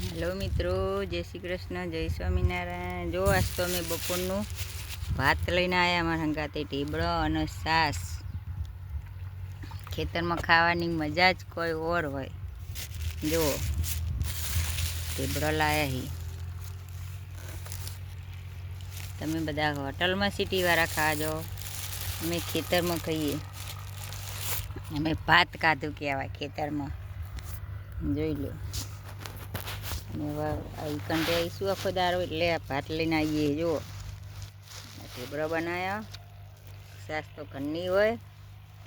Hello મિત્રો, જય શ્રી કૃષ્ણ, જય સ્વામિનારાયણ। જો આજ તો અમે બપોરનું ભાત લઈને આવ્યા અમારા હંગાતે ઢીબળો અને છાશ। ખેતરમાં ખાવાની મજા જ કોઈ ઓર હોય। જો ઢીબળો લાયા હી, તમે બધા હોટલમાં સિટીવાળા ખાજો, અમે ખેતરમાં ખાઈએ। અમે ભાત કાધું કહેવાય ખેતરમાં, જોઈ લો। કંટે આવીશું આખો દારો એટલે ભાત લઈને આવીએ। જુઓ ઢીબળો બનાવ્યો, છાશ તો ઘરની હોય,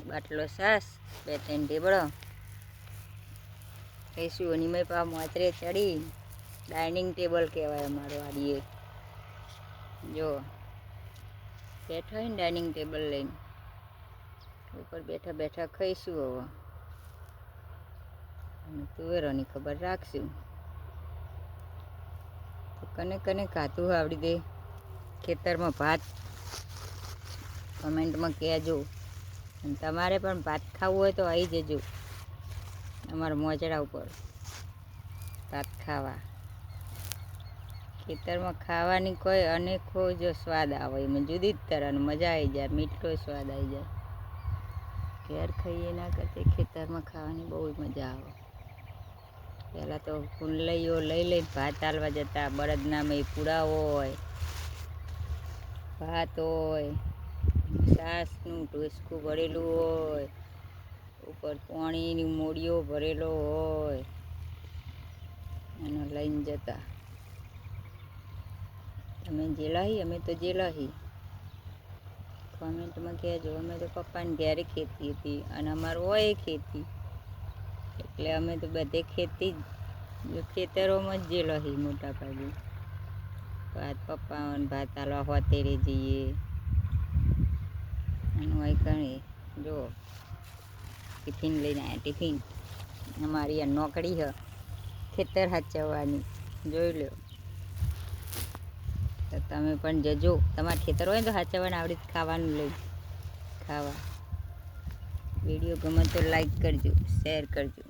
બાટલો છાશ, 2-3 ઢીબળો ખાઈશું। અને મેં પા મોતરે ચડી ડાઇનિંગ ટેબલ કહેવાય અમારું આડીએ। જો બેઠા હોય ને ડાઇનિંગ ટેબલ લઈને, ઉપર બેઠા બેઠા ખાઈશું। હવે અને તુવેરોની ખબર રાખશું। કને કને ખાતું આવડી દે ખેતરમાં ભાત, કમેન્ટમાં કહેજો। અને તમારે પણ ભાત ખાવું હોય તો આવી જજો અમારા મોજડા ઉપર ભાત ખાવા। ખેતરમાં ખાવાની કોઈ અનેકો જો સ્વાદ આવે, એમાં જુદી જ તરહની મજા આવી જાય, મીઠો સ્વાદ આવી જાય। ઘેર ખાઈએ ના કરતી ખેતરમાં ખાવાની બહુ મજા આવે। પહેલાં તો કુંડલીઓ લઈ લઈને ભાત આલવા જતા, બળદનામાં પૂડા હોય, ભાત હોય, છાશનું ઢોસકું ભરેલું હોય, ઉપર પાણીની મોડીઓ ભરેલો હોય, એનો લઈને જતા। તમે જેલાહી, અમે તો જેલાહી, કોમેન્ટમાં કહેજો। અમે તો પપ્પાને ઘેરે ખેતી હતી અને અમારું હોય ખેતી, એટલે અમે તો બધે ખેતી જ ખેતરોમાં જ જેલાહી મોટા ભાગે। ભાત પપ્પાને ભાત આલવા હોતેરે જઈએ અને હોય કણે જો ટિફિન લઈને આવ્યા। ટિફિન અમારી આ નોકરી હ ખેતર હાચવવાની, જોઈ લો। તો તમે પણ જજો, તમારા ખેતર હોય ને તો હાચવવાને આવડી ખાવાનું લઈ ખાવા। વિડીયો ગમે તો લાઈક કરજો, શેર કરજો।